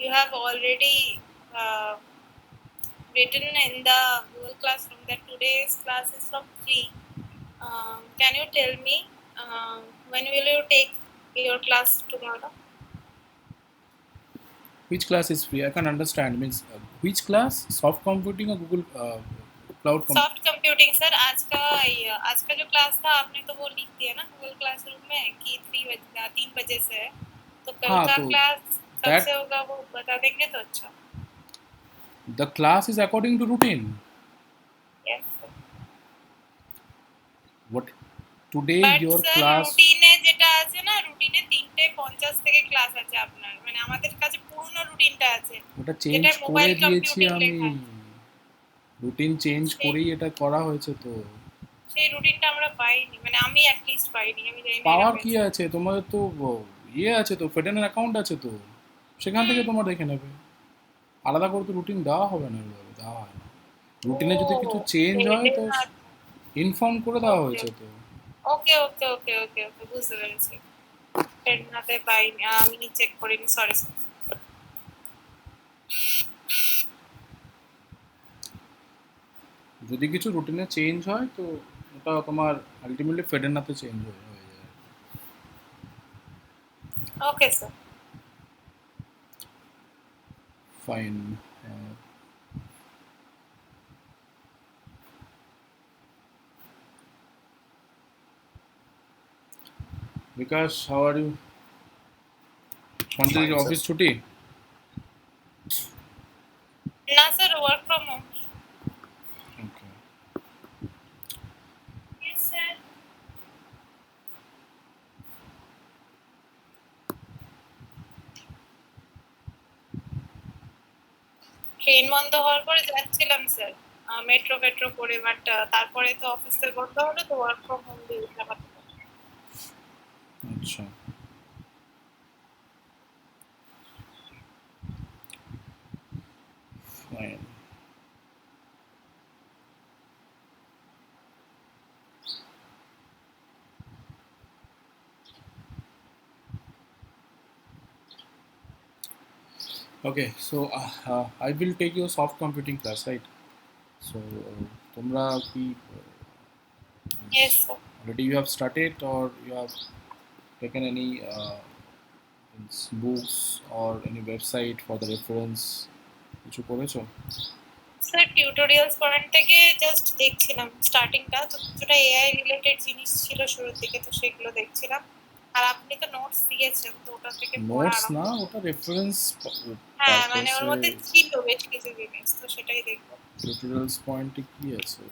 you have already written in the Google Classroom that today's class is from 3. Can you tell me when will you take your class tomorrow? Which class is free? I can understand. Means which class? Soft computing or Google cloud soft computing sir आज का जो class था आपने तो वो लिख दिया ना गूगल क्लासरूम में कि 3 बजे से है, तो कल हाँ का तो क्लास कब that से होगा वो बता देंगे तो अच्छा. the class is according to routine. Yes. What today but your sir class রুটিনে যেটা আছে না, রুটিনে 3:50 থেকে ক্লাস আছে আপনার, মানে আমাদের কাছে পুরনো রুটিনটা আছে ওটা চেঞ্জ যেটা করে মোবাইল দিয়েছি কম্পিউটিং আমি লেখা আছে. রুটিন চেঞ্জ সেই করেই এটা করা হয়েছে তো সেই রুটিনটা আমরা পাইনি, মানে আমি অ্যাটলিস্ট পাইনি, আমি জানি না এরা পাওয়ার কি পেয়েছে. আছে তোমাদের তো ইয়ে আছে তো ফেডারেল অ্যাকাউন্ট আছে তো সেখান থেকে হুম. তোমার দেখে নেবে আলাদা করে তো রুটিন দেওয়া হবে না এভাবে দেওয়া হয় না ও রুটিনে যদি কিছু চেঞ্জ হয় তো ইনফর্ম করে দেওয়া ওকে হয়েছে তো ওকে ওকে ওকে ওকে ওকে বুঝতে পেরেছি. প্রেরণাতে পাইনি, আমি চেক করিনি, সরি স্যার. যদি কিছু রুটিনে চেঞ্জ হয় তো ওটা তোমার আলটিমেটলি ফেডেনাতে চেঞ্জ হয়ে যায় okay sir. Fine Bikash how are you Sanchay Fine, sir. Office ছুটি না sir, work from home. Okay yes sir. Train বন্ধ হওয়ার পরে যাচ্ছিলাম স্যার মেট্রো মেট্রো করে, বাট তারপরে তো অফিসে বন্ধ হলো, তো ওয়ার্ক ফ্রম হোম দিয়ে উঠলাম. আচ্ছা fine Okay, so I will take your soft computing class, right? So, তোমরা কি yes sir. already you have started or you have taken any books or any website for the reference কিছু করেছো? Sir tutorials point থেকে just দেখছিলাম স্টার্টিংটা, তো কিছুটা AI related জিনিস ছিল শুরুর দিকে, তো সেগুলো দেখছিলাম. আর আপনি তো নোটস দিয়েছেন, তো ওটা থেকে পড়া নোটস আরম্ভ. না ওটা রেফারেন্স হ্যাঁ, মানে ওর পারপসে মধ্যে ছিল বেশ কিছু জিনিস, তো সেটাই দেখবো. টিউটোরিয়ালস পয়েন্টে কি আছে?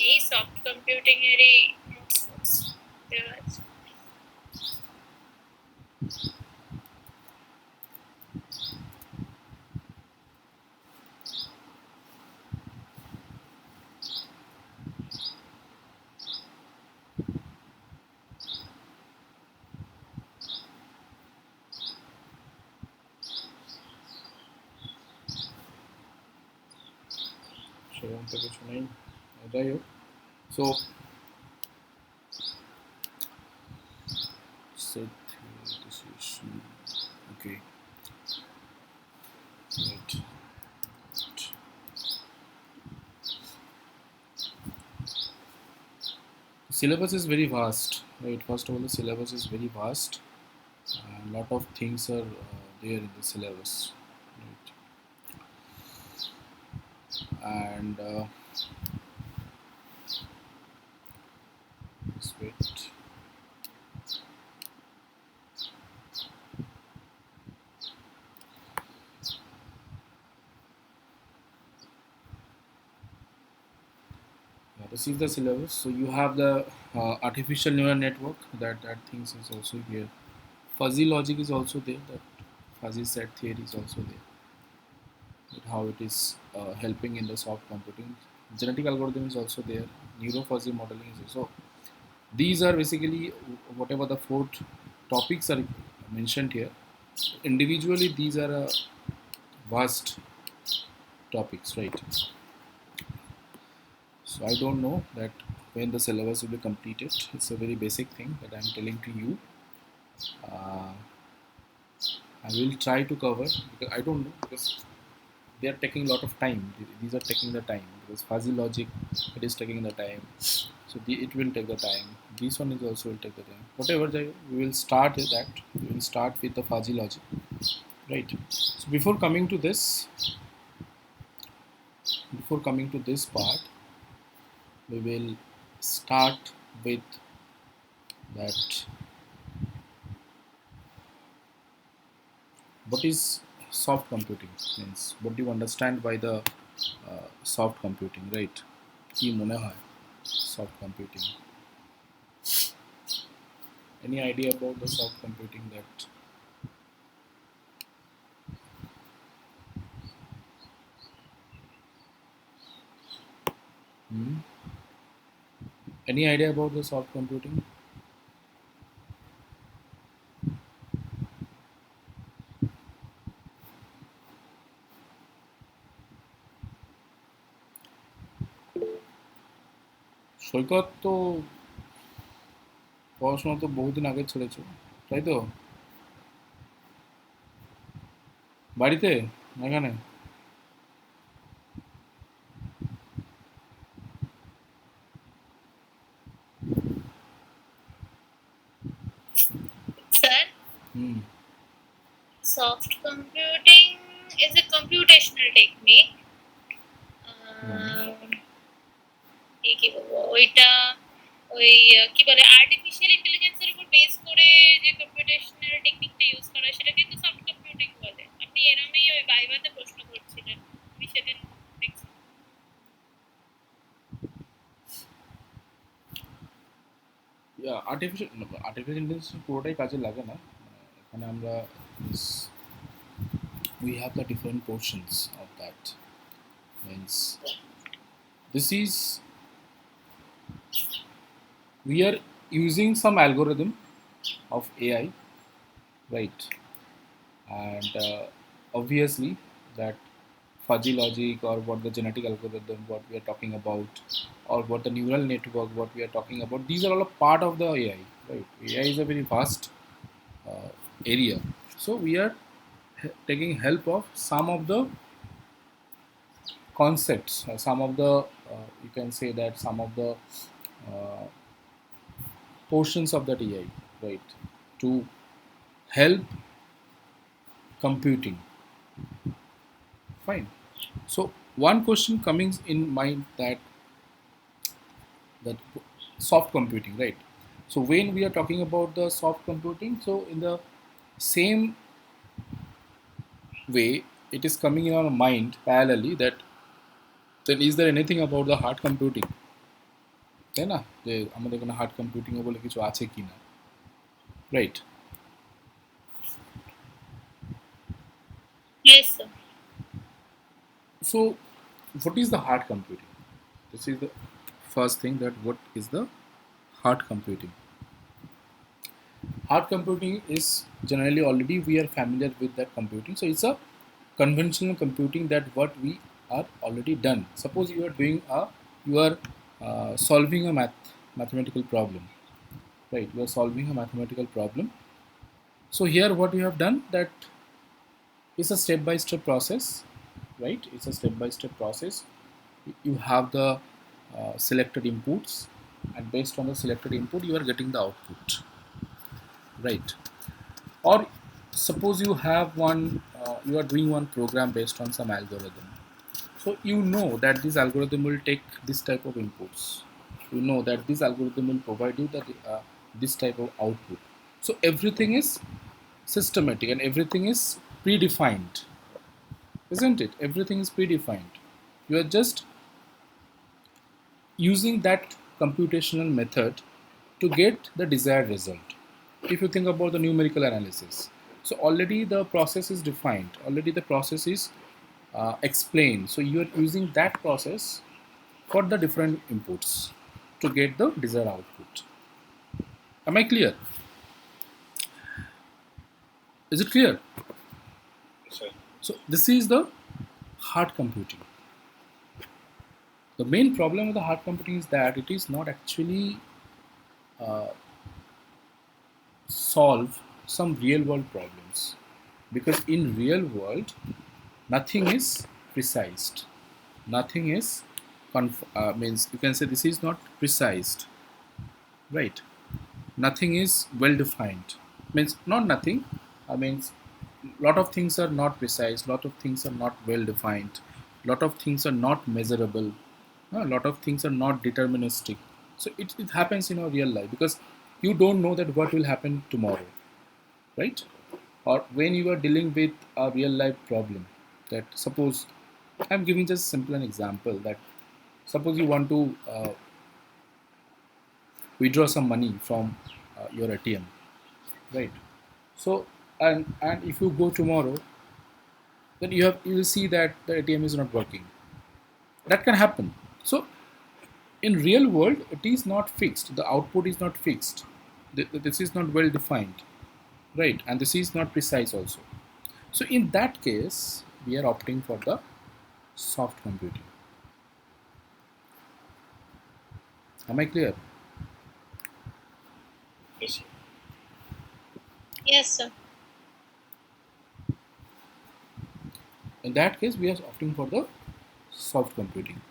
এই সফট কম্পিউটিং এরই নোটস দেওয়া আছে. সেরকম তো কিছু নেই যাই হোক so set decision okay right syllabus is very vast right first of all the syllabus is very vast a lot of things are there in the syllabus right and just wait yeah, this is the syllabus so you have the artificial neural network that things is also here fuzzy logic is also there that fuzzy set theory is also there how it is helping in the soft computing. Genetic algorithm is also there. Neurofuzzy modeling is also. These are basically whatever the four topics are mentioned here. Individually, these are vast topics, right? So I don't know that when the syllabus will be completed. It's a very basic thing that I'm telling to you. Uh, I will try to cover because I don't know because they are taking a lot of time. These are taking the time because fuzzy logic it is taking the time. So it will take the time. This one is also will take the time. Whatever we will start with that. We will start with the fuzzy logic, right? So before coming to this part, we will start with that. What is soft computing? Means what do you understand by the soft computing, right? কি মনে হয় soft computing? Any idea about the soft computing that hmm? Any idea about the soft computing? সৈকত তো পড়াশোনা তো বহুদিন আগে ছেড়েছো তাই তো বাড়িতে না এখানে Sir, hmm soft computing is a computational technique. কি বলবো ওইটা ওই কি বলে আর্টিফিশিয়াল ইন্টেলিজেন্সের উপর বেস করে যে কম্পিউটেশনাল টেকনিকটা ইউজ করা সেটা কিন্তু সফট কম্পিউটিং বলে। আপনি এরমই ওই ভাইভাতে প্রশ্ন করছিলেন, আমি সেদিন দেখছি। আর্টিফিশিয়াল ইন্টেলিজেন্স পুরোটাই কাজে লাগে না এখানে আমরা we have the different portions of that means this is we are using some algorithm of AI, right? And obviously that fuzzy logic or what the genetic algorithm what we are talking about or what the neural network what we are talking about, these are all a part of the AI, right? AI is a very vast uh, area, so we are taking help of some of the concepts, some of the you can say that some of the uh, portions of that AI, right, to help computing. Fine. So one question coming in mind that soft computing, right? So when we are talking about the soft computing, so in the same way, it is coming in our mind parallelly that then is there anything about the hard computing? তাই না যে আমাদের এখানে hard computing বলে কিছু আছে কিনা, right? Yes, sir. So what is the hard computing? This is the first thing, that what is the hard computing? Hard computing is generally already we are familiar with that computing, so it's a conventional computing that what we are already done. Suppose you are doing a you are solving a mathematical problem, right? You are solving a mathematical problem. So here what you have done, that is a step by step process, right? It's a step by step process. You have the selected inputs, and based on the selected input you are getting the output, right? Or suppose you have one you are doing one program based on some algorithm, so you know that this algorithm will take this type of inputs, you know that this algorithm will provide you that this type of output. So everything is systematic and everything is predefined, isn't it? Everything is predefined. You are just using that computational method to get the desired result. If you think about the numerical analysis, so already the process is defined, already the process is explained, so you are using that process for the different inputs to get the desired output. Am I clear? Is it clear? Sir. So this is the hard computing. The main problem with the hard computing is that it is not actually solve some real world problems, because in real world nothing is precise, nothing is means you can say this is not precise, right? Nothing is well defined, means not nothing, I means lot of things are not precise, lot of things are not well defined, lot of things are not measurable, a lot of things are not deterministic. So it happens in our real life because you don't know that what will happen tomorrow, right? Or when you are dealing with a real life problem, that suppose I'm giving just simple an example, that suppose you want to withdraw some money from your ATM, right? So and if you go tomorrow, then you will see that the ATM is not working. That can happen. So in real world, it is not fixed. The output is not fixed. This is not well defined, right? And this is not precise also. So in that case, we are opting for the soft computing. Am I clear? Yes, sir. Yes, sir. In that case, we are opting for the soft computing.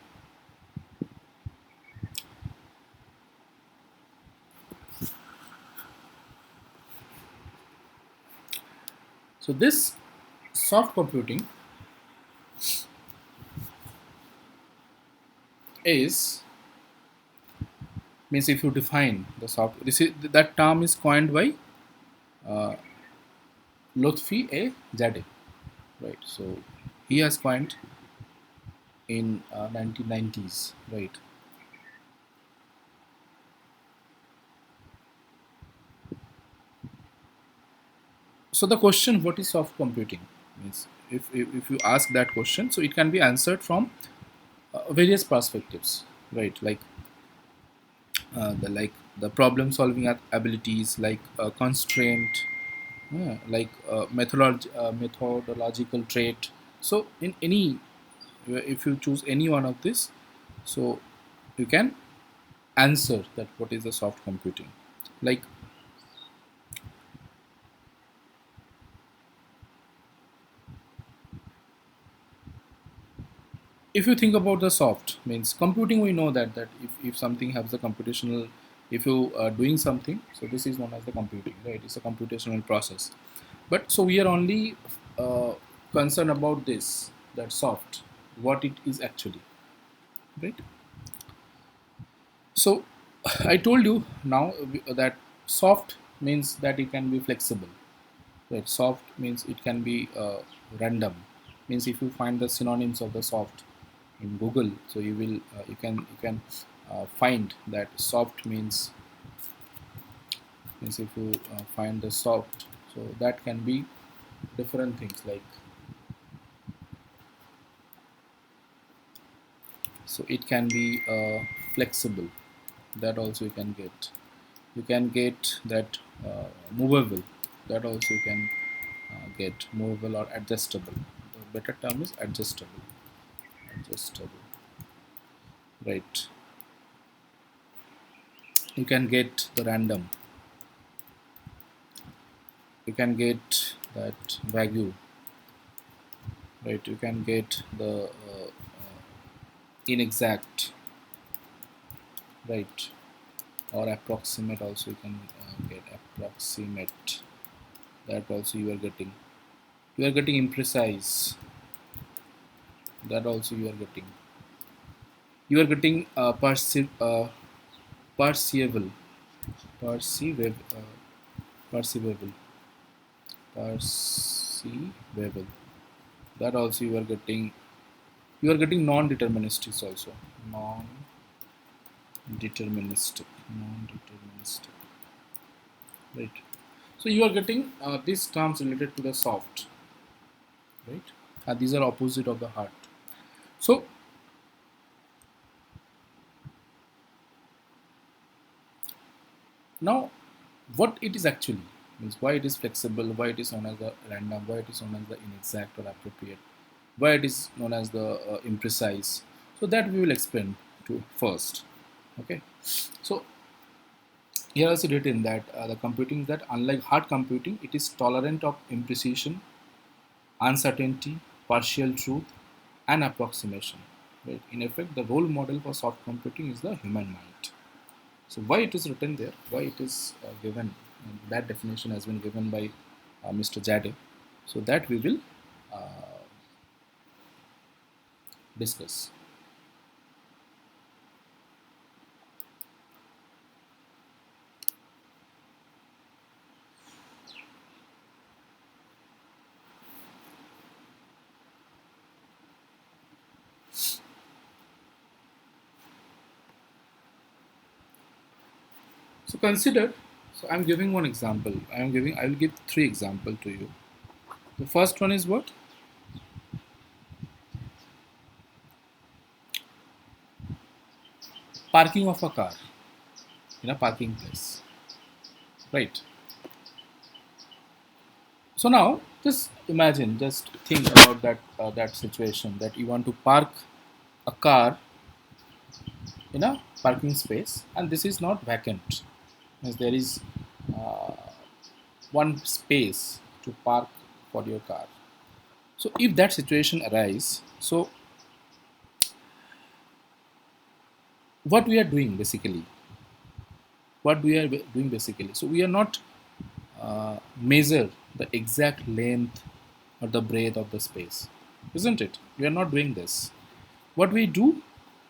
So this soft computing is, means if you define the soft, this is that term is coined by uh, Lotfi A. Zadeh, right? So he has coined in 1990s, right? So the question, what is soft computing, means if you ask that question, so it can be answered from various perspectives, right? Like the problem solving abilities, like constraint, like methodological trait. So in any, if you choose any one of this, so you can answer that what is the soft computing. Like if you think about the soft, means computing, we know that if something has a computational, if you are doing something, so this is known as the computing, right? It's a computational process. But so we are only concerned about this, that soft, what it is actually, right? So I told you now that soft means that it can be flexible, right? Soft means it can be random, means if you find the synonyms of the soft in Google, so you can find that soft means if you find the soft, so that can be different things, like so it can be flexible, that also you can get that movable, that also you can get movable or adjustable. The better term is adjustable, right? You can get the random, you can get that value, right? You can get the inexact, right? Or approximate also, you can get approximate, that also you are getting imprecise, that also you are getting perceivable, perceivable, perceivable, perceivable, that also you are getting non-deterministics also, non-deterministic, right? So you are getting these terms related to the soft, right? These are opposite of the hard. So now, what it is actually, means why it is flexible, why it is known as the random, why it is known as the inexact or appropriate, why it is known as the imprecise. So that we will explain to first. Okay. So here is written that the computing is that unlike hard computing, it is tolerant of imprecision, uncertainty, partial truth, and approximation. Right? In effect, the role model for soft computing is the human mind. So why it is written there? Why it is given? That definition has been given by Mr. Jade. So that we will discuss. So consider. So I'm giving one example. I will give three examples to you. The first one is what? Parking of a car in a parking place. Right. So now, just imagine, just think about that situation that you want to park a car in a parking space, and this is not vacant. Means there is uh, one space to park for your car. So if that situation arises, so what we are doing basically, so we are not measure the exact length or the breadth of the space, isn't it? We are not doing this. What we do,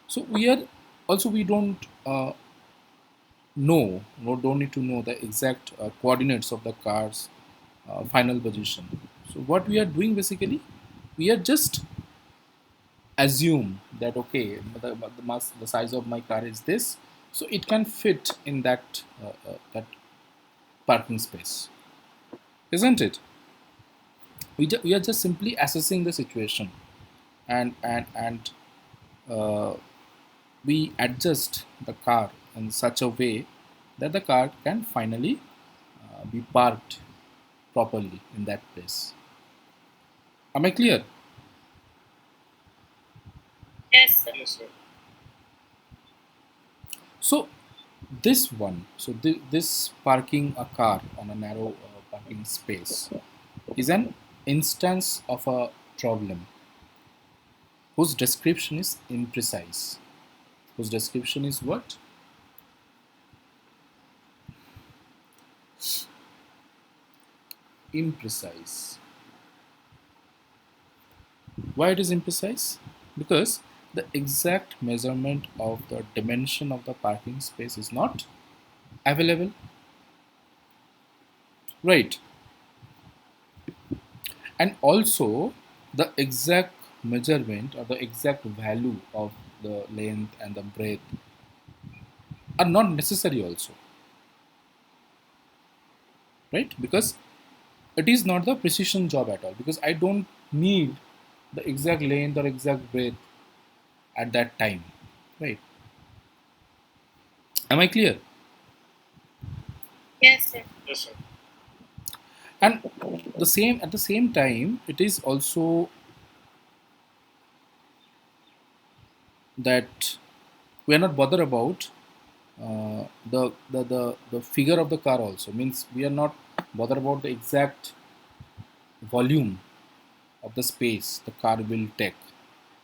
so we are also, we don't know, no, don't need to know the exact coordinates of the car's final position. So what we are doing basically, we are just assume that okay, the size of my car is this, so it can fit in that parking space, isn't it? We are just simply assessing the situation, and uh, we adjust the car in such a way that the car can finally be parked properly in that place. Am I clear? Yes, sir. Yes, sir. So this one, so this parking a car on a narrow parking space is an instance of a problem whose description is imprecise. Whose description is what? Imprecise. Why it is imprecise? Because the exact measurement of the dimension of the parking space is not available. Right. And also the exact measurement or the exact value of the length and the breadth are not necessary also, right? Because it is not the precision job at all, because I don't need the exact length or exact breadth at that time, right? Am I clear? Yes, sir. Yes, sir. And the same, at the same time, it is also that we are not bothered about the figure of the car also, means we are not bothered about the exact volume of the space the car will take,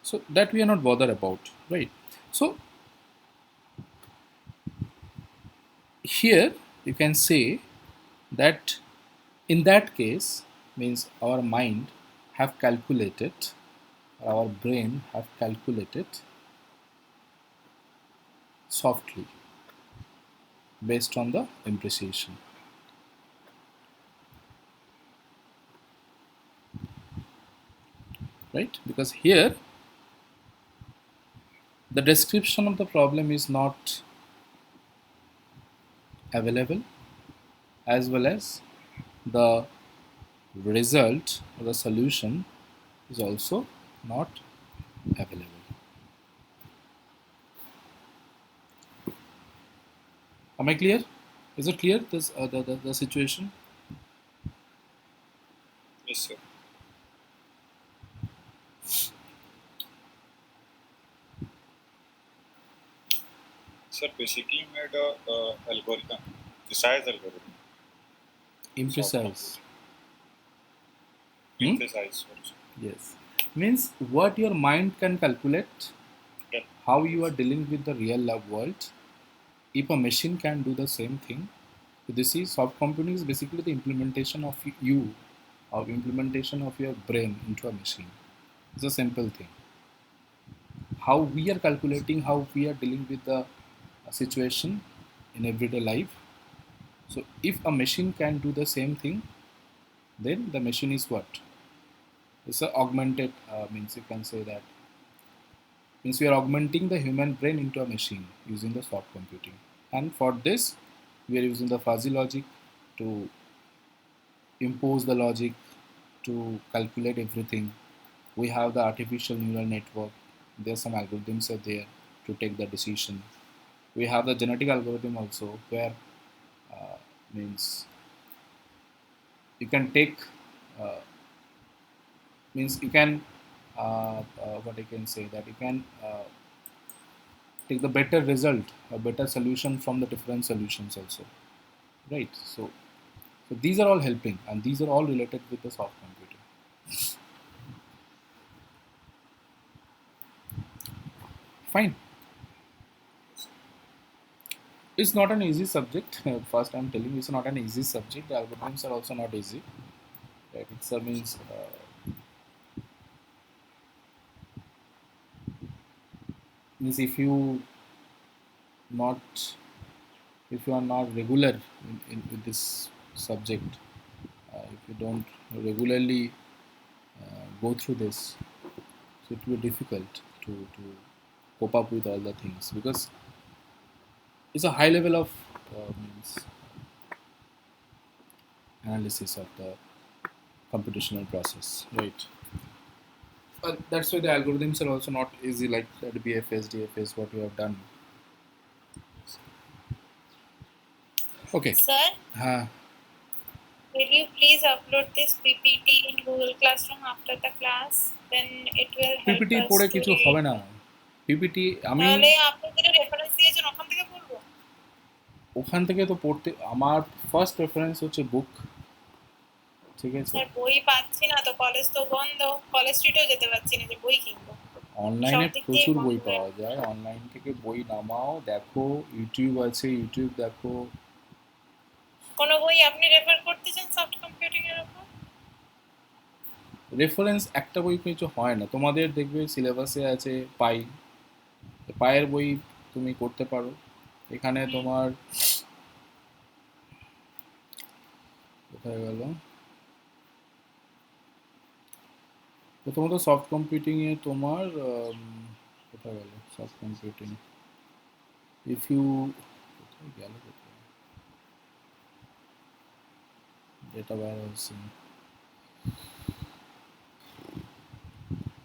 so that we are not bothered about, right? So here you can say that in that case, means our mind have calculated, our brain have calculated softly based on the imprecision, right? Because here the description of the problem is not available, as well as the result or the solution is also not available. Am I clear? Is it clear, this the situation? Yes, sir. Sir, basically made a algorithm, precise algorithm. Soft Imprecise. computing. Hmm? Synthesize also. Yes. Means what your mind can calculate, Yeah. how you are dealing with the real love world. If a machine can do the same thing, this is soft computing is basically the implementation of you, or implementation of your brain into a machine. It's a simple thing. How we are calculating, how we are dealing with the situation in everyday life. So if a machine can do the same thing, then the machine is what? It's a augmented, means you can say that, means we are augmenting the human brain into a machine using the soft computing. And for this, we are using the fuzzy logic to impose the logic to calculate everything. We have the artificial neural network. There's some algorithms are there to take the decision. We have the genetic algorithm also, where means you can take, uh, means you can, what I can say, that you can take the better result, a better solution from the different solutions also, right? So these are all helping, and these are all related with the soft computing. Fine. It's not an easy subject. First, I'm telling you, it's not an easy subject. The algorithms are also not easy. Right? It means not if you are not regular with this subject, if you don't regularly go through this, so it will be difficult to cope up with all the things, because it's a high level of means analysis of the computational process, right? But that's why the algorithms are also not easy, like the BFS, DFS, what we have done. Okay. Sir, Uh, will you please upload this PPT in Google Classroom after the class? Then it will help PPT us পড়ে to কিছু read. হবে না। PPT আমি তাহলে আপনি যেটা reference দিয়েছেন ওখান থেকে পড়বো? ওখান থেকে তো পড়তে, আমার ফার্স্ট প্রেফারেন্স হচ্ছে বুক, ঠিক আছে? স্যার বই পাচ্ছি না তো, কলেজ তো বন্ধ, কলেজ স্ট্রিটেও যেতে পারছি না যে বই কিনবো, সব অনলাইনে দিক দিয়ে প্রচুর বন্ধ বই হয়ে পাওয়া যায়, অনলাইন থেকে বই নামাও, দেখো, ইউটিউব আছে, ইউটিউব দেখো। কোনো বই আপনি রেফার করতে চান সফট কম্পিউটিং এর উপর? রেফারেন্স একটা বই কিছু হয় না, তোমাদের দেখবে সিলেবাসে আছে পাই, পায়ের বই তুমি করতে পারো। এখানে তোমার কোথায় গেল, প্রথমত সফট কম্পিউটিংয়ে তোমার কোথায় গেল সফট কম্পিউটিং, ইফ ইউ, কোথায় গেল, কোথায় ডেটা ওয়্যারহাউসিং,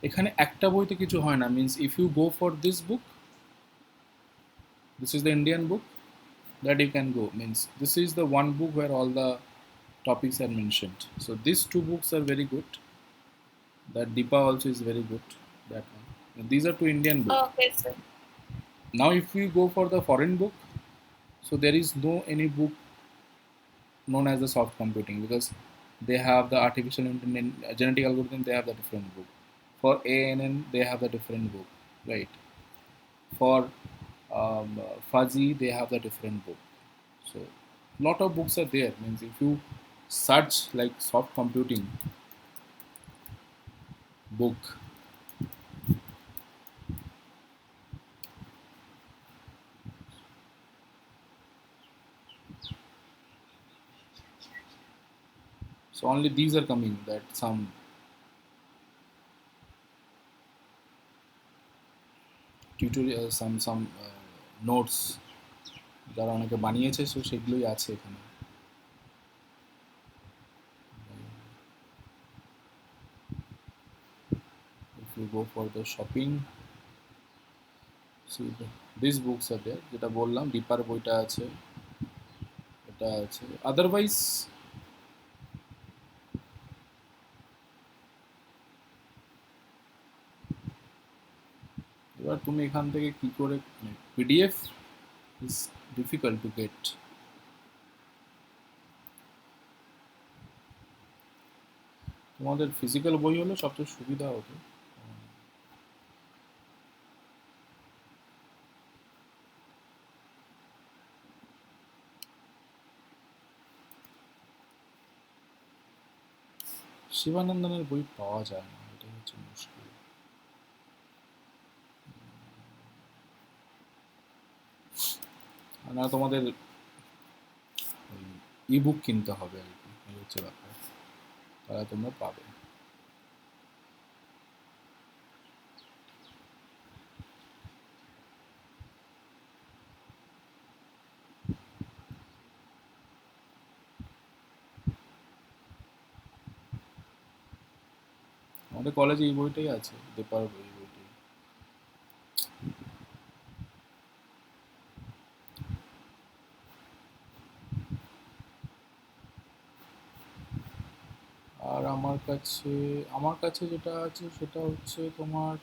এখানে একটা বইতে কিছু হয় না। Means if you go for this book, this is the Indian book that you can go, means this is the one book where all the topics are mentioned. So these two books are very good. That Deepa also is very good, that one. And these are two Indian books. Okay sir. Now if we go for the foreign book, so there is no any book known as the soft computing, because they have the artificial genetic algorithm, they have the different book. For ANN they have the different book, right? For fuzzy they have the different book. So lot of books are there, means if you search like soft computing book, so only these are coming, that some tutorial, some notes যারা অনেকে বানিয়েছে, so সেগুলোই আছে এখানে। If you go for the shopping, see these books are there, যেটা বললাম ডিপার বইটা আছে, এটা আছে। আদারওয়াইজ এবার তুমি এখান থেকে কি করে, PDF is difficult to get. তো তোমাদের ফিজিক্যাল বই হলে সবচেয়ে সুবিধা হতো। শিবানন্দনের বই পাওয়া যায় না, এটাই হচ্ছে মুশকিল। না তোমাদের ই বুক কিনতে হবে আর কি, এই হচ্ছে ব্যাপার, তারা তোমরা পাবে। আমাদের কলেজে এই বইটাই আছে, দিতে পারবো এই বইটাই। আর আমার কাছে যেটা আছে সেটা হচ্ছে তোমার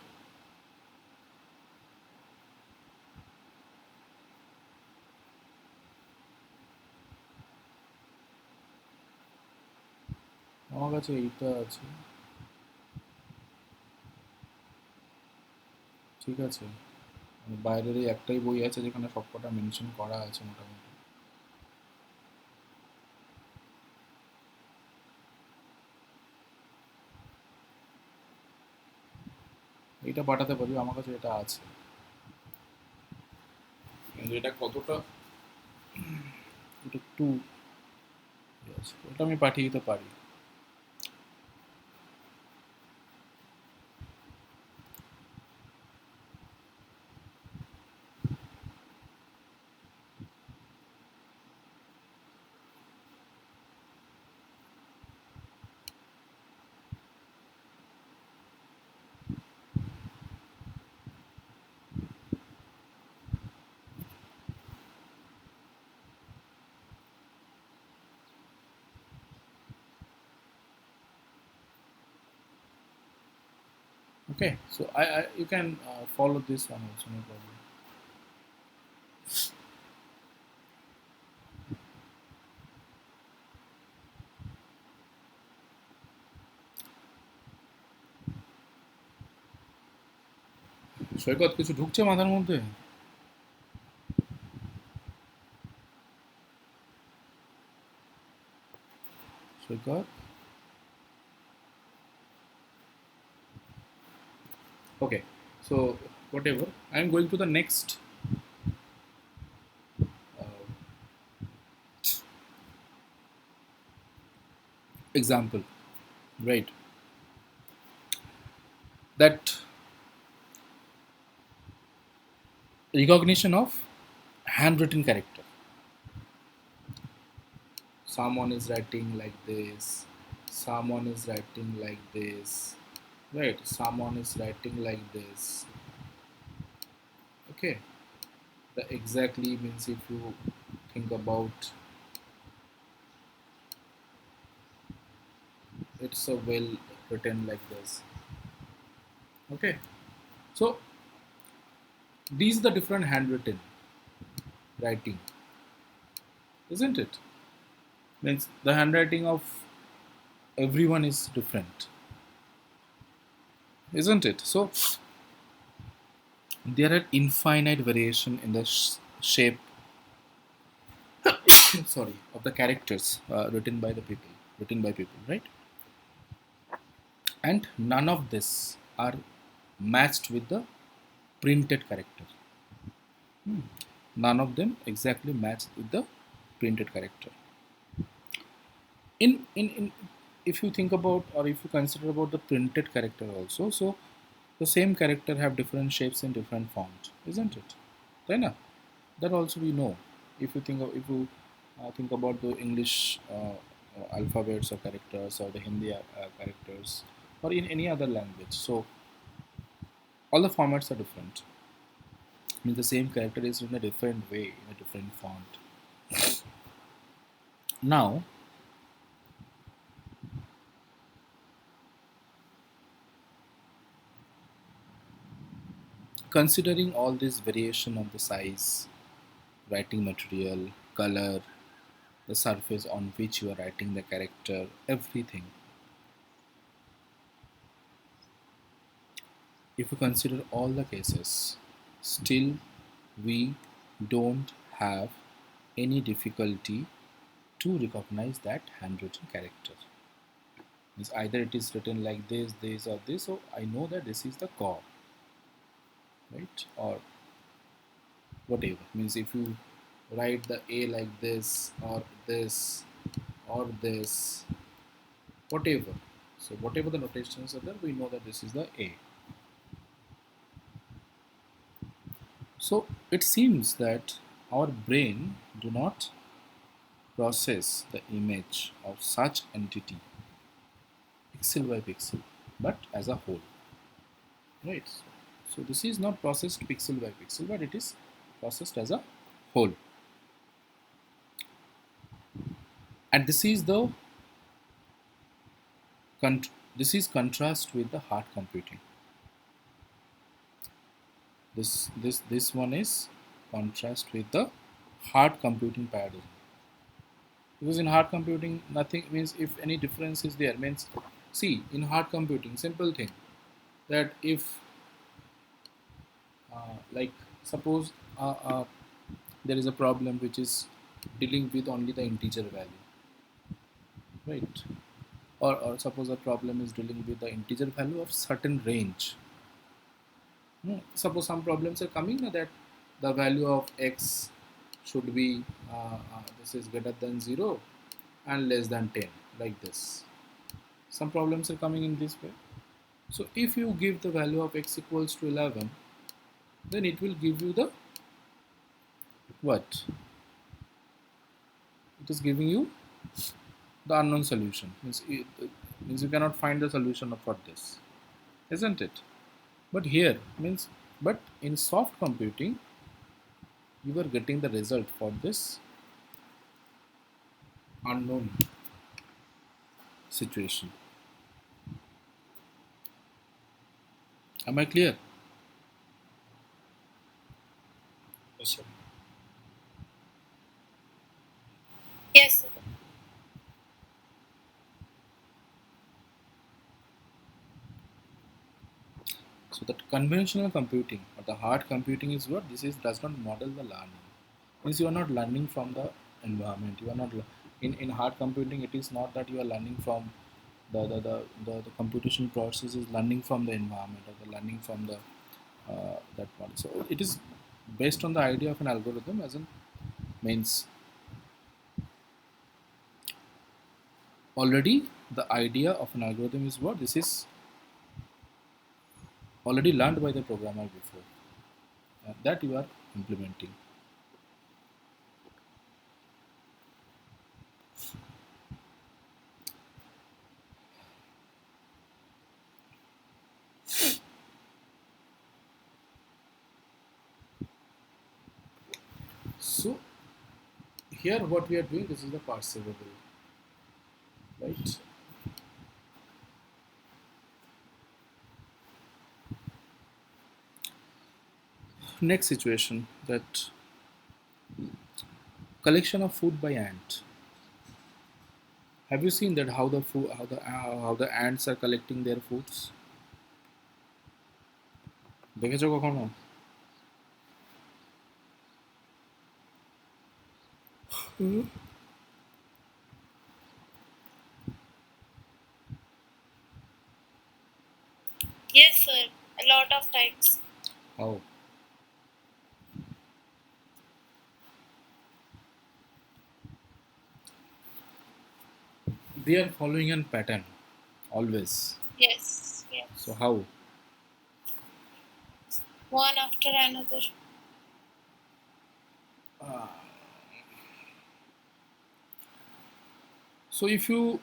আমার কাছে এইটা আছে, ঠিক আছে। বাইরের এই একটাই বই আছে যেখানে সবকটা মেনশন করা আছে মোটামুটি। এইটা পাঠাতে পারি, আমার কাছে এটা আছে, কিন্তু এটা কতটা, এটা একটু আছে, ওটা আমি পাঠিয়ে দিতে পারি। Okay, so I you can follow this one also, no problem. সৈকত কিছু ঢুকছে মাথার মধ্যে? সৈকত? Okay, so whatever, I am going to the next uh, example, right? That recognition of handwritten character. Someone is writing like this, someone is writing like this, right? Someone is writing like this. Okay, the exactly means if you think about, it's a well written like this. Okay, so these are the different handwritten writing, isn't it? Means the handwriting of everyone is different, isn't it? So there are infinite variation in the shape sorry, of the characters written by people, right? And none of this are matched with the printed character. None of them exactly match with the printed character. In if you think about, or if you consider about the printed character also, so the same character have different shapes in different fonts, isn't it? Right? That also we know. If you think about the English alphabets or characters, or the Hindi characters, or in any other language, so all the formats are different. Means the same character is in a different way, in a different font. Now, considering all this variation of the size, writing material, color, the surface on which you are writing the character, everything. if you consider all the cases, still we don't have any difficulty to recognize that handwritten character. Means either it is written like this or this, so I know that this is the core, right? Or whatever. Means if you write the A like this or this, whatever. So whatever the notations are there, we know that this is the A. So it seems that our brain do not process the image of such entity pixel by pixel, but as a whole, right? So this is not processed pixel by pixel, but it is processed as a whole. And this is contrast with the hard computing. This one is contrast with the hard computing paradigm. Because in hard computing, nothing means if any difference is there means, see, in hard computing, simple thing that if like suppose there is a problem which is dealing with only the integer value, right? Or suppose a problem is dealing with the integer value of certain range. Suppose some problems are coming that the value of x should be this is greater than 0 and less than 10, like this. Some problems are coming in this way. So if you give the value of x equals to 11, then it will give you the what? It is giving you the unknown solution. Means you cannot find the solution for this, isn't it? But here means, but in soft computing, you are getting the result for this unknown situation. Am I clear? Yes, sir. Yes, sir. So that conventional computing or the hard computing is what this is does not model the learning. Means you are not learning from the environment. You are not in hard computing. It is not that you are learning from the computation process is learning from the environment or the learning from the that one. So it is based on the idea of an algorithm as in means already the idea of an algorithm is what this is already learned by the programmer before that you are implementing. So here what we are doing, this is the perceivable, right? Next situation, that collection of food by ant. Have you seen that how the ants are collecting their foods? দেখেছো কখনো? Yes, sir. A lot of times. How? They are following a pattern always. Yes, yes. So how? One after another. So if you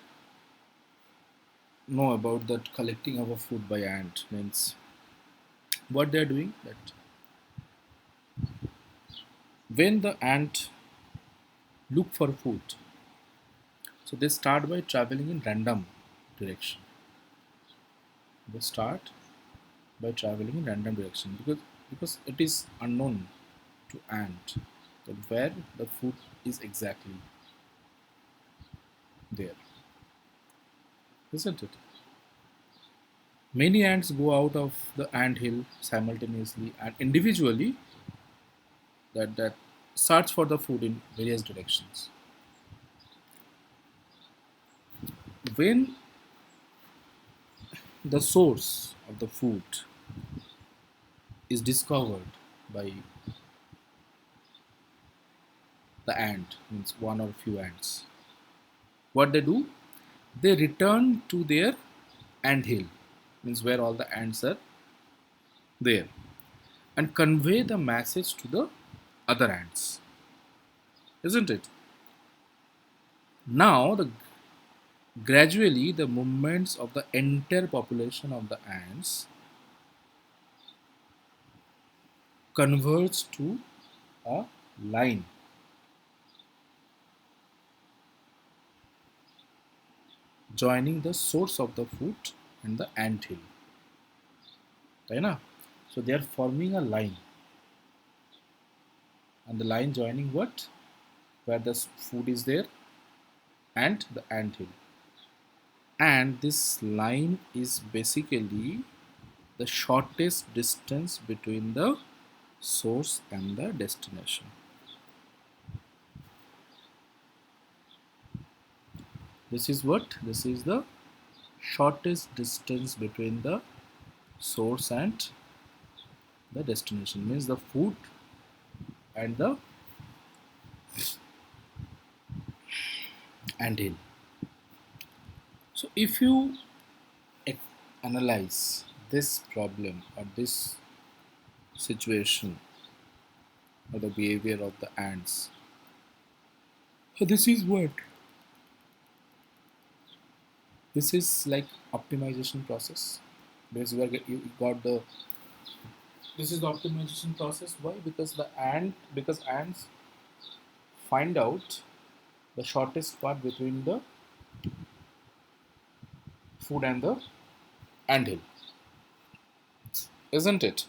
know about that collecting of a food by ant means what they are doing, that when the ant look for food, so they start by traveling in random direction. They start by traveling in random direction because it is unknown to ant that where the food is exactly there, isn't it? Many ants go out of the ant hill simultaneously and individually that search for the food in various directions. When the source of the food is discovered by the ant, means one or few ants, what they do, they return to their ant hill, means where all the ants are there, and convey the message to the other ants, isn't it? Now gradually the movements of the entire population of the ants converge to a line joining the source of the food and the ant hill, right na? So they are forming a line, and the line joining what, where the food is there and the ant hill, and this line is basically the shortest distance between the source and the destination. This is what? This is the shortest distance between the source and the destination, means the food and the anthill. So if you analyze this problem or this situation or the behavior of the ants, so this is what? This is like optimization process, because you got the, this is the optimization process. Why? Because because ants find out the shortest path between the food and the anthill, isn't it?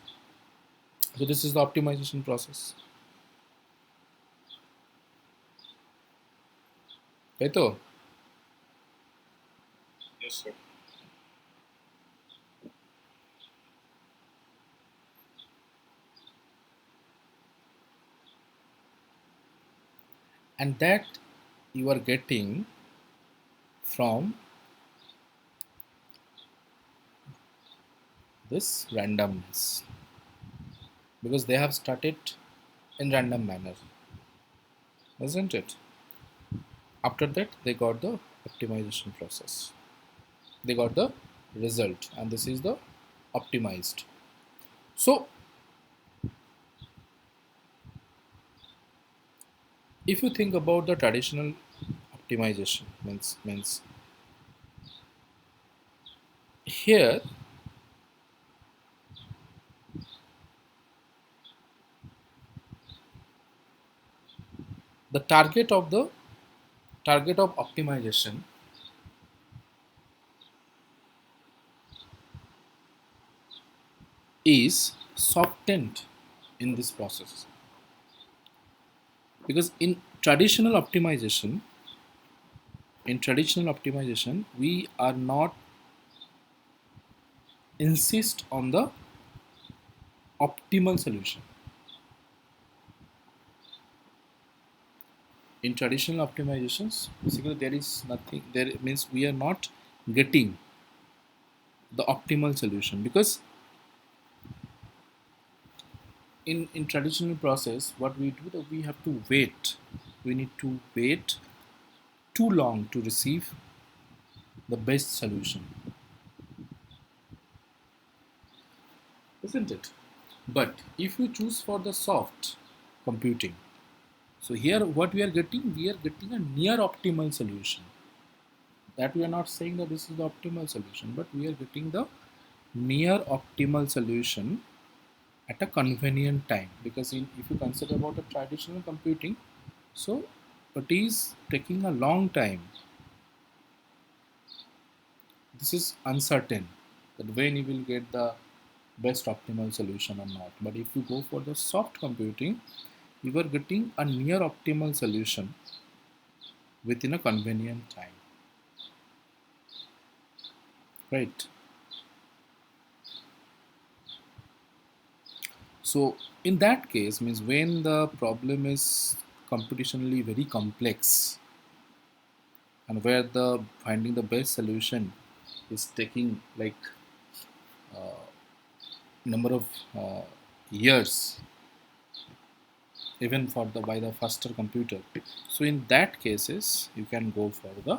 So this is the optimization process, right? Yes, sir. And that you are getting from this randomness, because they have started in random manner, isn't it? After that they got the optimization process, they got the result, and this is the optimized. So if you think about the traditional optimization, means here the target of optimization is softened in this process, because in traditional optimization we are not insist on the optimal solution. In traditional optimizations, basically there is nothing there, means we are not getting the optimal solution, because in traditional process what we do, that we have to wait, we need to wait too long to receive the best solution, isn't it? But if you choose for the soft computing, so here what we are getting a near optimal solution. That we are not saying that this is the optimal solution, but we are getting the near optimal solution at a convenient time. Because if you consider about a traditional computing, so it is taking a long time. This is uncertain that when you will get the best optimal solution or not. But if you go for the soft computing, you are getting a near optimal solution within a convenient time, right? So in that case means when the problem is computationally very complex and where the finding the best solution is taking like number of years even for the by the faster computer, so in that cases you can go for the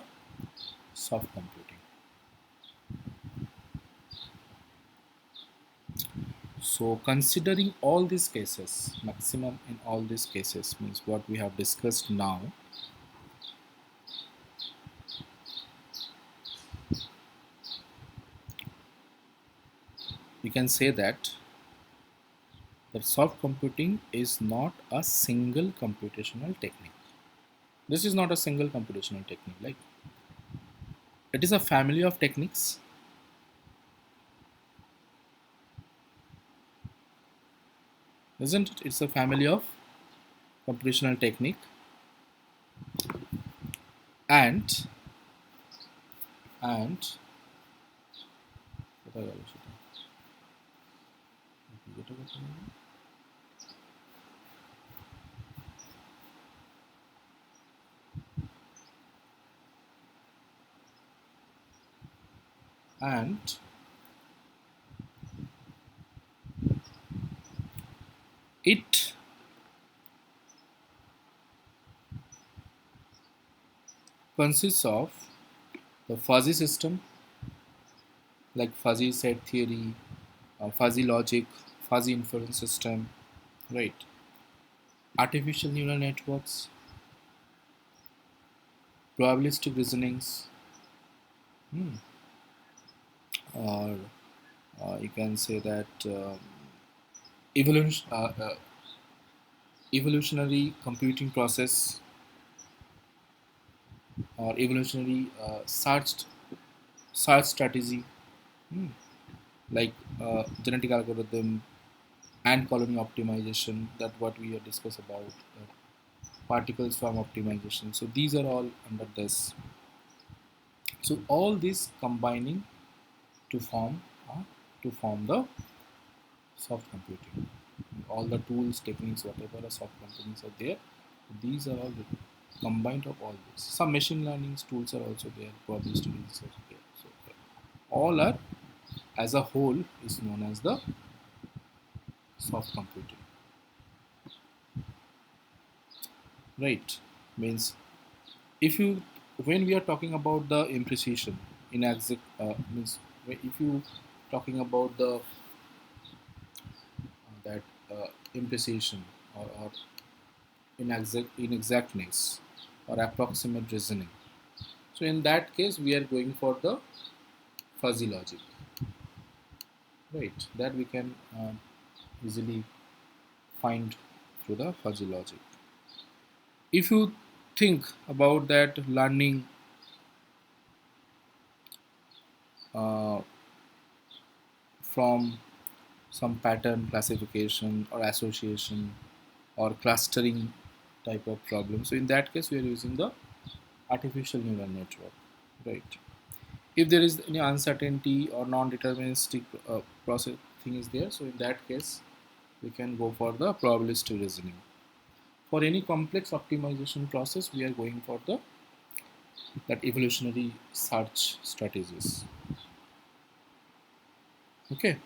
soft computing. So considering all these cases, maximum in all these cases means what we have discussed now, we can say that soft computing is not a single computational technique. This is not a single computational technique. Like it is a family of techniques, isn't it? It's a family of computational technique, and and and it consists of the fuzzy system like fuzzy set theory, fuzzy logic, fuzzy inference system, right? Artificial neural networks, probabilistic reasonings, hmm, or you can say that evolution, evolutionary computing process or evolutionary search strategy, hmm, like genetic algorithm and colony optimization. That what we have discussed about particle swarm optimization. So these are all under this. So all these combining to form the soft computing. All the tools, techniques, whatever the soft computings are there, these are all combined of all this. Some machine learning tools are also there, probabilistic is also there. So all are as a whole is known as the soft computing. Right? Means if you when we are talking about the imprecision in exact means if you talking about the that imprecision or inexactness or approximate reasoning. So in that case, we are going for the fuzzy logic, right? That we can easily find through the fuzzy logic. If you think about that learning uh, from some pattern classification or association or clustering type of problem, so in that case, we are using the artificial neural network, right? If there is any uncertainty or non-deterministic process thing is there, so in that case we can go for the probabilistic reasoning. For any complex optimization process we are going for the that evolutionary search strategies. Okay.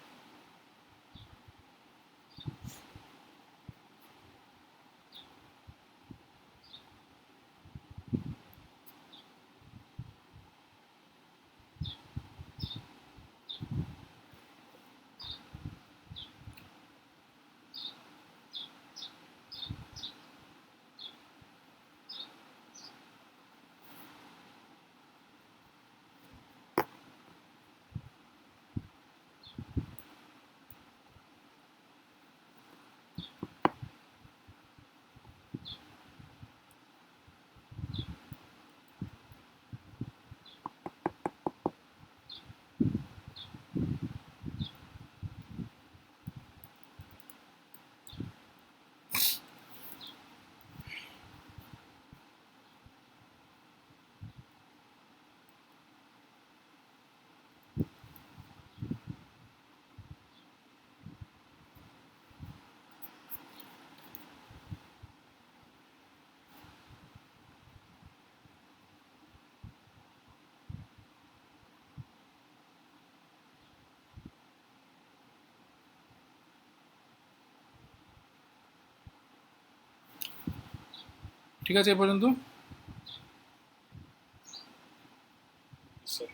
ঠিক আছে এ পর্যন্ত? Yes, sir.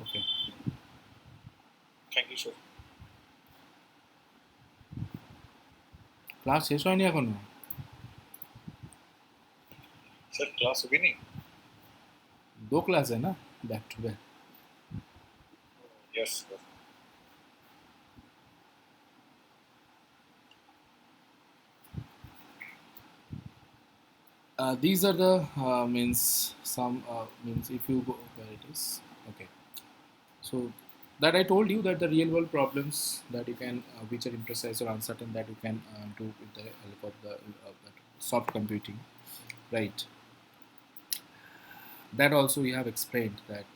Okay, Thank you, sir. Class শেষ হয়নি এখনো? Sir, class होगी नहीं? 2 class है ना, back to back. Yes, sir. These are the means some means if you go where it is. Okay, so that I told you that the real world problems that you can which are imprecise or uncertain that you can do with the help of the that soft computing, right? That also we have explained that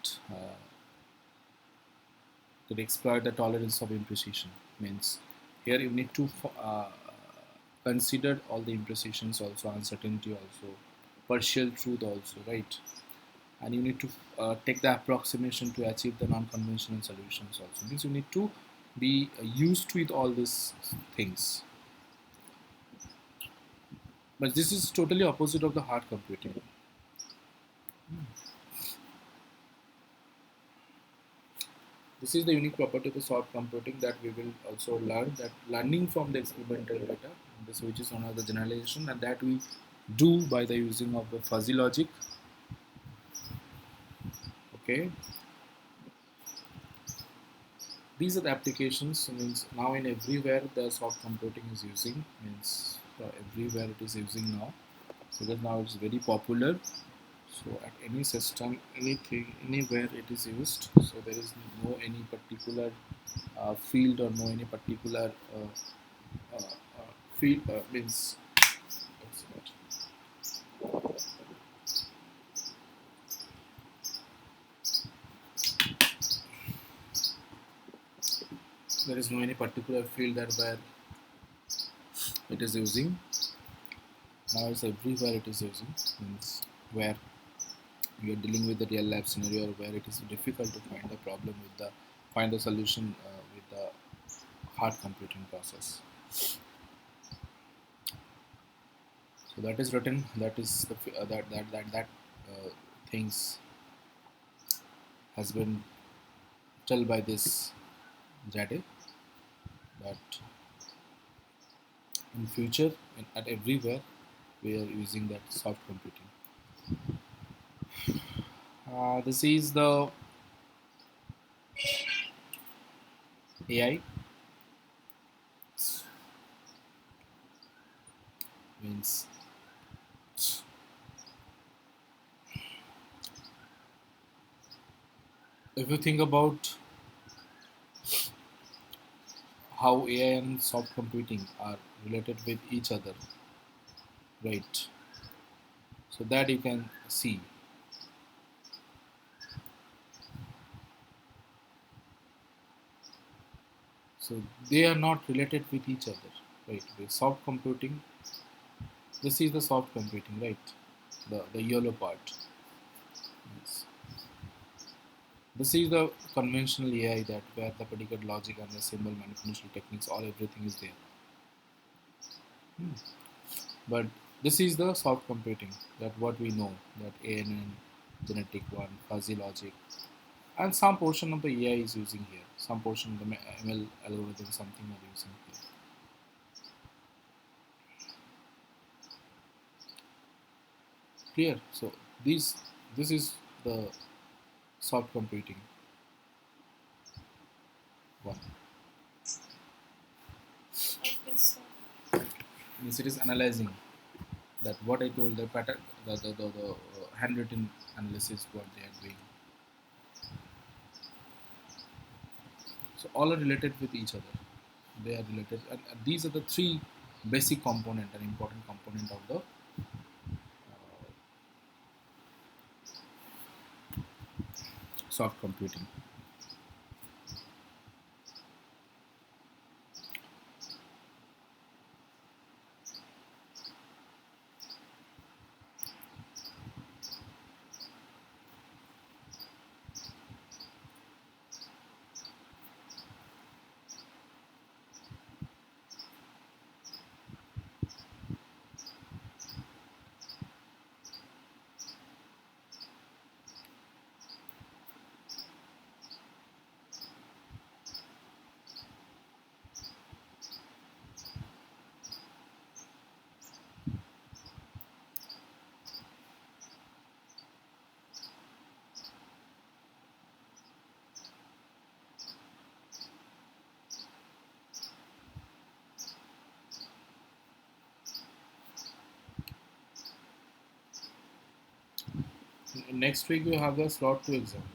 to exploit the tolerance of imprecision means here you need to consider all the imprecisions also, uncertainty also, partial truth also, right? And you need to take the approximation to achieve the non-conventional solutions also. Means you need to be used with all these things. But this is totally opposite of the hard computing. This is the unique property of the soft computing that we will also learn, that learning from the experimental data, this which is known as the generalization, and that we do by the using of the fuzzy logic. Okay, these are the applications. Means now in everywhere the soft computing is using, means everywhere it is using now, because now it's very popular. So at any system, anything, anywhere it is used. So there is no any particular field or no any particular field means. There is no any particular field that where it is using. Now it's everywhere it is using. Means where you are dealing with the real life scenario, or where it is difficult to find the problem with the find the solution with the hard computing process. So that is written. That is the that things has been told by this Jade that in future at everywhere we are using that soft computing. This is the AI means if you think about how AI and soft computing are related with each other, right? So that you can see. So they are not related with each other, right? The soft computing. This is the soft computing, right? The yellow part. Yes. This is the conventional AI that where the predicate logic and the symbol manipulation techniques, all everything is there. But this is the soft computing that what we know that ANN, genetic one, fuzzy logic, and some portion of the AI is using here. Some portion of the ML algorithm, something are using here. Clear? So this is the soft computing one. Okay, so Means it is analyzing that what I told the pattern, the handwritten analysis what they are doing. So all are related with each other. They are related, and these are the three basic component and important component of the soft computing. Next week you have the slot 2 exam.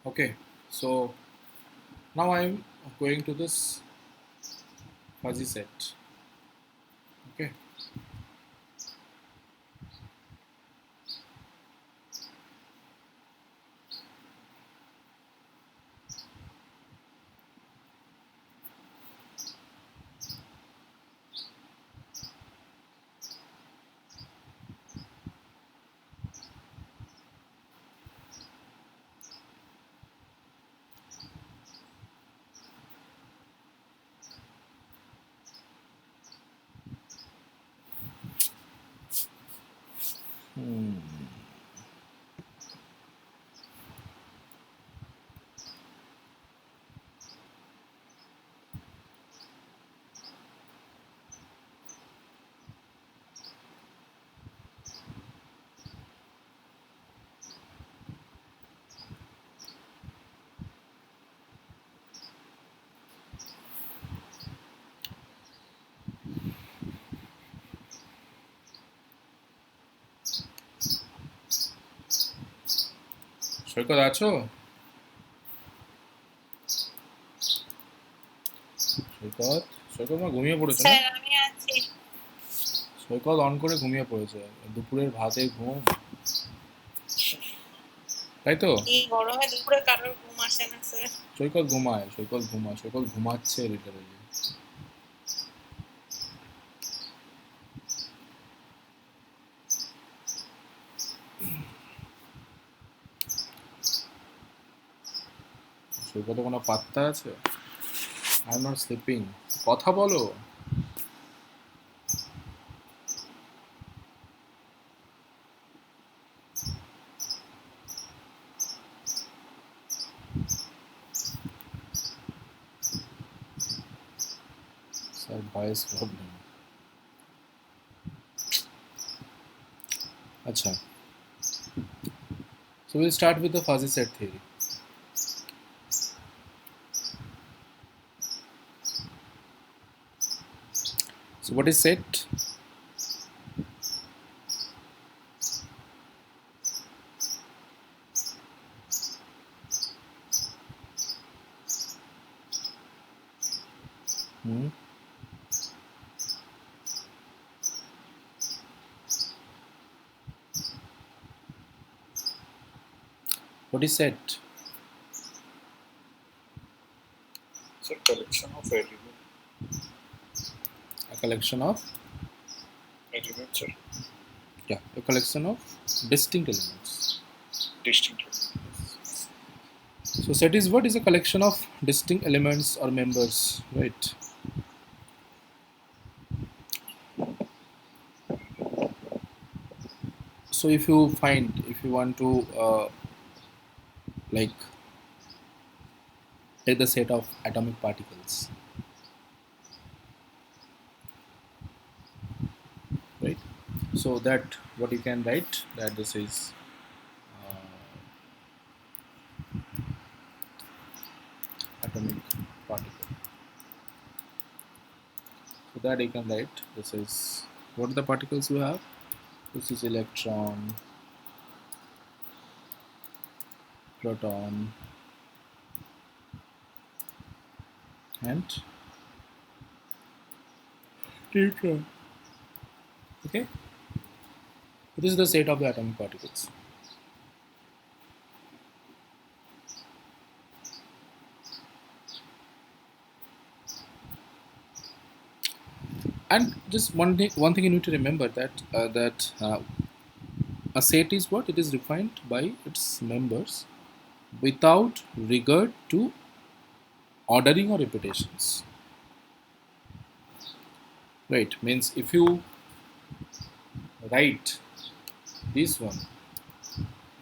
Okay, so now I'm going to this fuzzy set. Okay, সৈকত আছো? সৈকত সৈকত মা ঘুমিয়ে পড়েছে না? Sir আমি আছি। সৈকত on করে ঘুমিয়ে পড়েছে, দুপুরের ভাতে ঘুম, তাই তো? এই গরমে দুপুরে কারোর ঘুম আসে না স্যার। সৈকত ঘুমায়, সৈকত ঘুমাচ্ছে লিটারেলি। সৈকত কোনো পাত্তা আছে? আই এম নট স্লিপিং, কথা বলো। Sir voice problem. আচ্ছা, so we'll start with the fuzzy set theory. So what is set? What is set? It's a collection of elements. A collection of, Elements are yeah, a collection of distinct elements. distinct elements. So set is what? Is a collection of distinct elements or members, right? So if you want to like take the set of atomic particles, right? So that what you can write that this is atomic particle. So that you can write this is what are the particles you have. This is electron, proton, and neutron. Okay, this is the set of the atomic particles. And just one thing you need to remember that a set is what it is defined by its members without regard to ordering or repetitions. Right, means if you write this one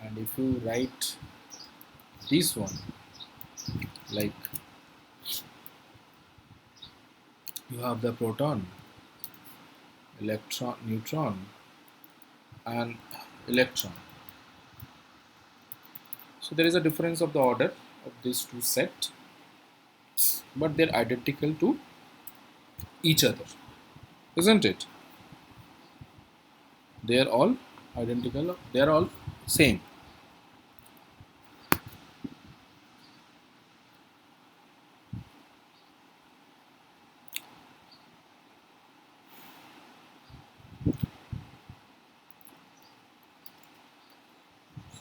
and if you write this one, like you have the proton, electron, neutron, and electron. So there is a difference of the order of these two sets, but they're identical to each other, isn't it? They are all identical. They are all same.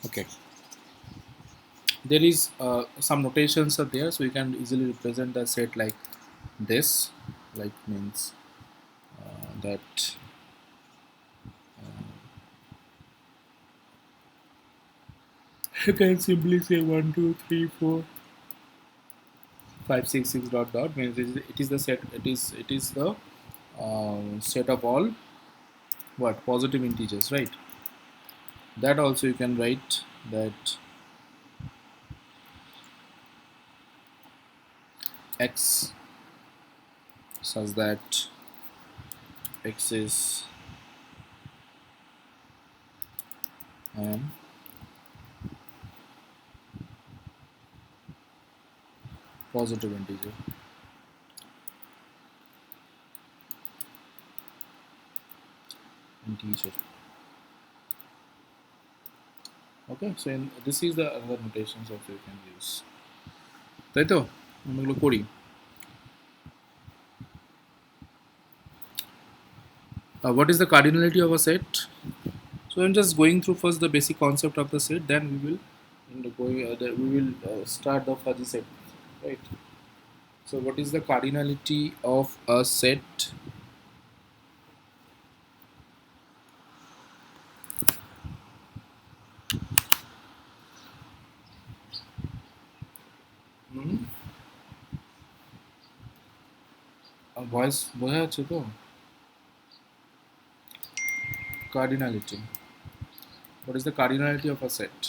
Okay. There is some notations are there, so you can easily represent the set like this. Like means that you can simply say 1, 2, 3, 4, 5, 6, 6 dot dot means it is the set. It is the set of all what positive integers, right? That also you can write that x such that x is an positive integer. Okay, so this is the other notations also you can use. তাই তো আমরা এগুলো করি what is the cardinality of a set? So I'm just going through first the basic concept of the set, then we will start the fuzzy set, right? So what is the cardinality of a set? Voice বোঝা যাচ্ছে তো? Cardinality. What is the cardinality of a set?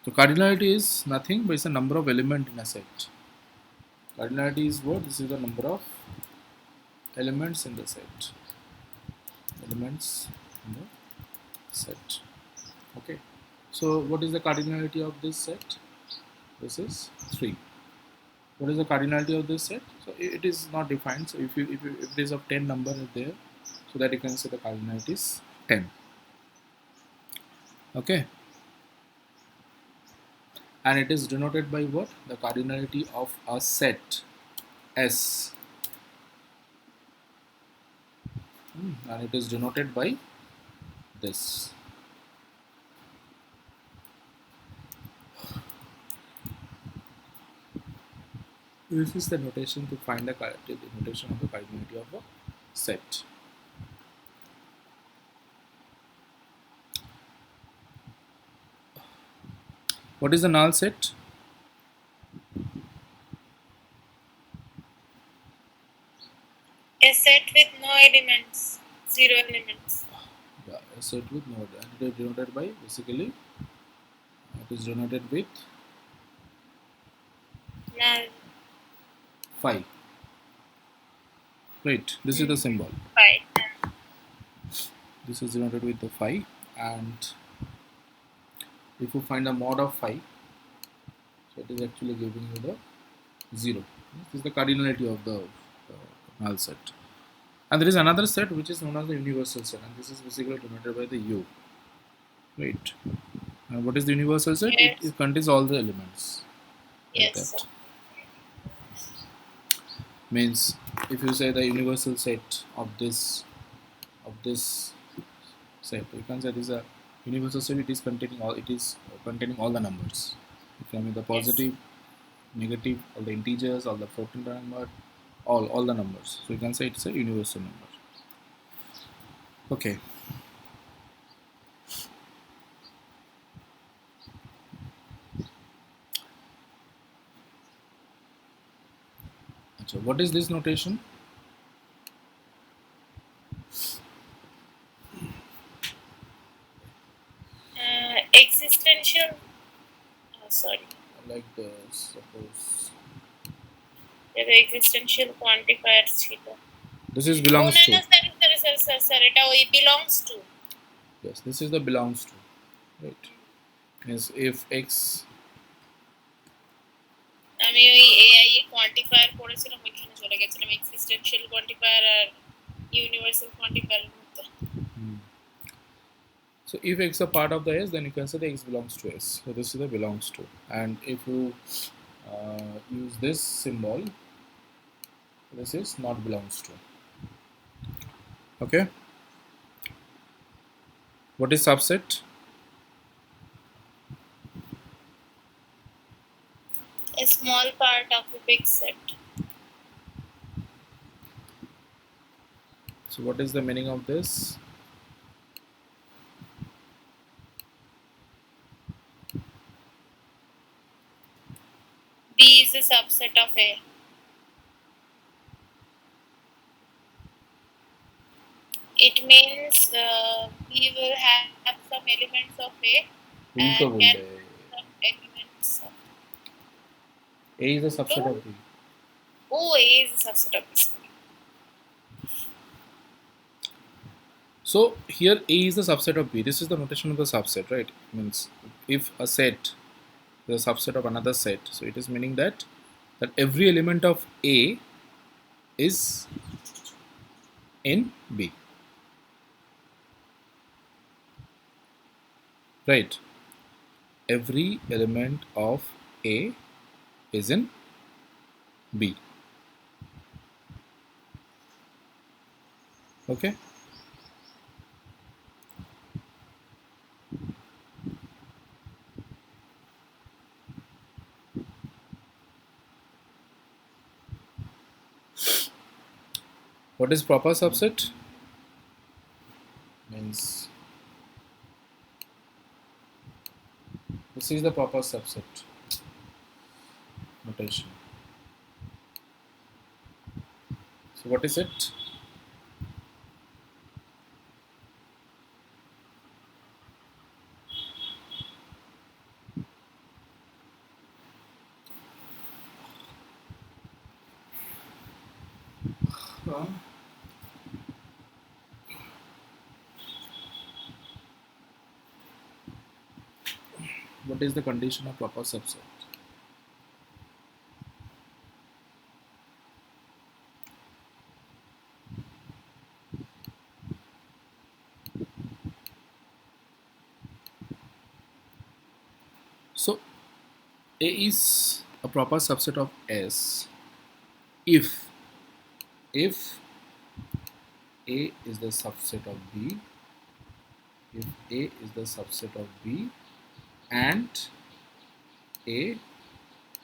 So cardinality is nothing but it's a number of elements in a set. Cardinality is what? This is the number of elements in the set. Elements in the set. Okay. So what is the cardinality of this set? This is 3. What is the cardinality of this set? So it is not defined. So if it is of 10 number there, so that you can say the cardinality is 10. Okay. And it is denoted by what? The cardinality of a set S. And it is denoted by this. This is the notation to find the notation of the cardinality of a set. What is the null set? A set with no elements, zero elements. Yeah, a set with no, and it is denoted by basically it is denoted with Null. phi. Right, this is the symbol. Phi. This is denoted with the phi, and if you find the mod of phi, so it is actually giving you the 0. This is the cardinality of the null set. And there is another set which is known as the universal set, and this is basically denoted by the U. Right. And what is the universal set? Yes. It contains all the elements. Like Yes. that. Means if you say the universal set of this set, you can say this is a universal set. It is containing all the numbers. It can be the positive, negative, all the integers, all the floating number, all the numbers. So you can say it's a universal number. Okay. So what is this notation? Existential. Oh, sorry. Like suppose The existential quantifier theta. this is belongs to. Sorry, এটা ওই belongs to. Yes, this is the belongs to. Right. Yes, if x. আমি ওই AI এ quantifier পড়েছিলাম ওইখানে চলে গেছিলাম এক্সিস্টেনশিয়াল quantifier আর universal quantifier মধ্যে So if x is a part of the S, then you can say the x belongs to S. So this is the belongs to. And if you use this symbol, this is not belongs to. Okay. What is subset? a small part of a big set. So what is the meaning of this? B is a subset of A. It means B will have some elements of A and उल्टा बोल can रहे हैं. some elements of A is a subset of B. Oh, A is a subset of B. So here A is the subset of B. This is the notation of the subset, right? Means if a set is a subset of another set, so it is meaning that every element of A is in B. Right? Every element of A is in B. Okay? What is proper subset? Means this is the proper subset notation. So what is it? What is the condition of proper subset? So A is a proper subset of S if A is the subset of B, if A is the subset of B and A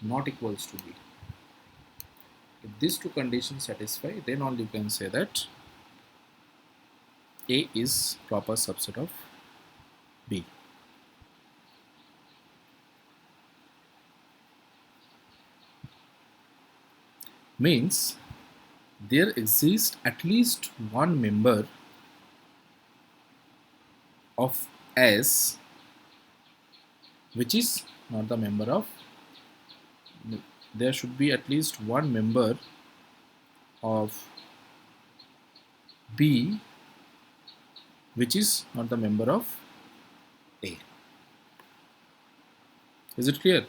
not equals to B. If these two conditions satisfy, then only you can say that A is proper subset of B. means there exists at least one member of S which is not the member of, there should be at least one member of B which is not the member of A. Is it clear?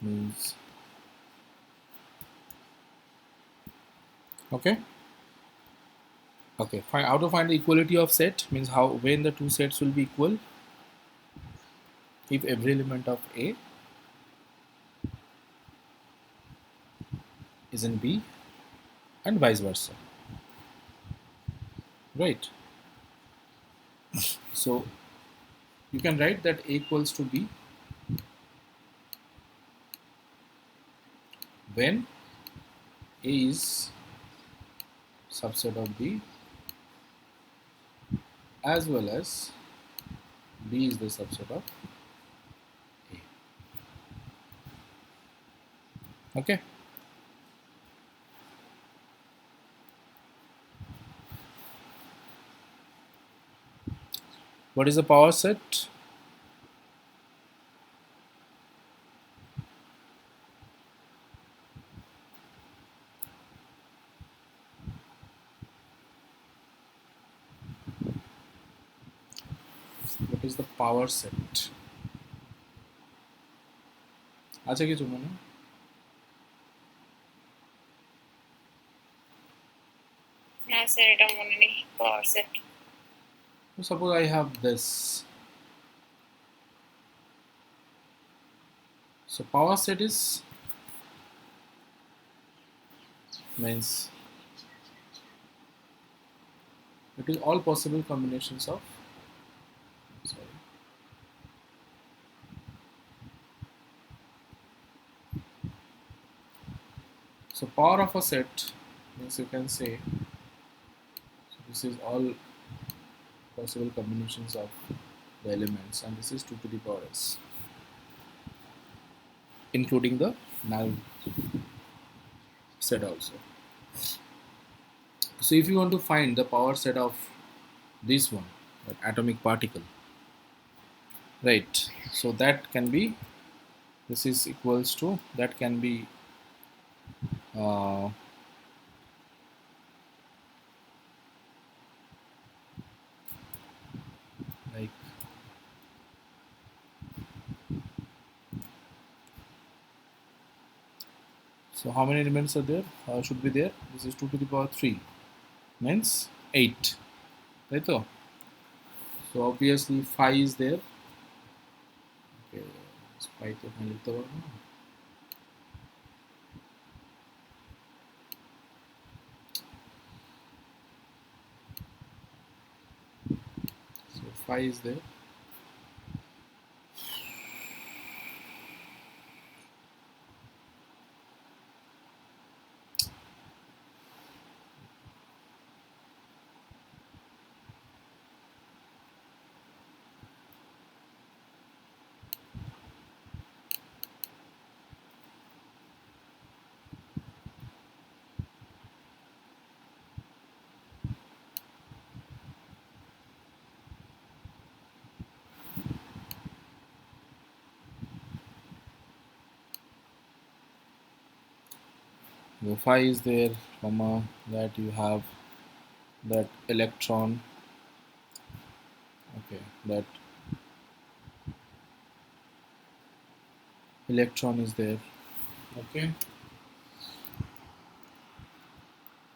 Means okay. Okay, how to find the equality of set means how when the two sets will be equal if every element of A is in B and vice versa, right? So you can write that A equals to B when A is subset of B as well as B is the subset of A. Okay. What is the power set? What is the power set? আছে কিছু মনে? না sir এটা মনে নেই power set. So suppose I have this. So power set is means it is all possible combinations of, sorry, so power of a set means you can say so this is all possible combinations of the elements and this is 2 to the power s including the null set also. So if you want to find the power set of this one, that atomic particle, right, so that can be, this is equals to, that can be like so how many elements are there? Should be there, this is 2 to the power 3 means 8, right? So obviously phi is there. Okay, phi to এখানে লিখতে পারবো না। So phi is there. The phi is there, comma, that you have that electron, okay, that electron is there, okay,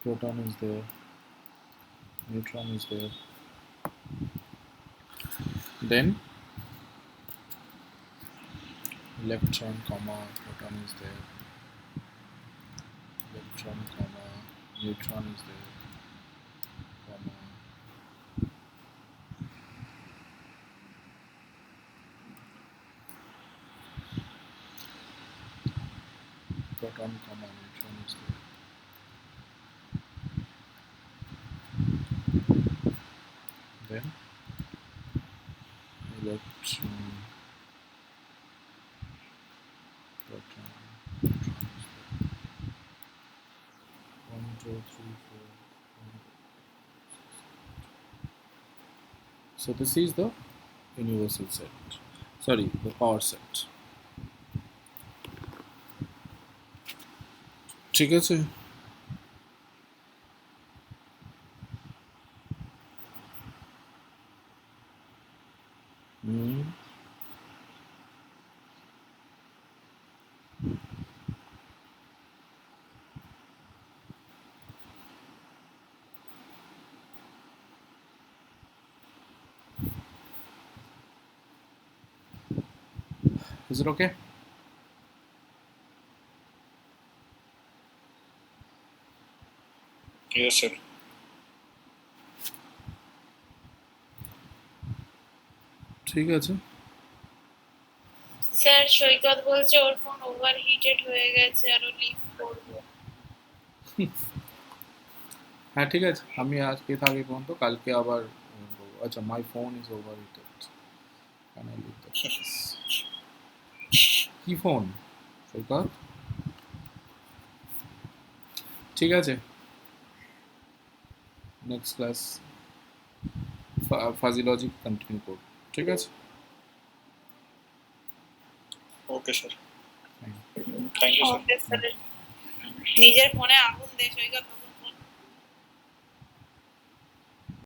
proton is there, neutron is there, then electron comma proton is there, electron comma neutron is there, comma proton comma neutron is there, then One, two, three, four. So this is the universal set. Sorry, the power set. ঠিক আছে হুম Is it okay? Yes, sir. ঠিক আছে sir সৈকত বলছে ওর phone overheated হয়ে গেছে আরো leave করবো। হ্যাঁ ঠিক আছে আমি আজকে থাকি পর্যন্ত কালকে আবার বলবো। আচ্ছা my phone is overheated can I leave that কি ফোন সৈকত ঠিক আছে next class fuzzy logic continue করব ঠিক আছে Okay, sir. Fine. Thank you, sir. Okay sir নিজের ফোনে আগুন দে সৈকত।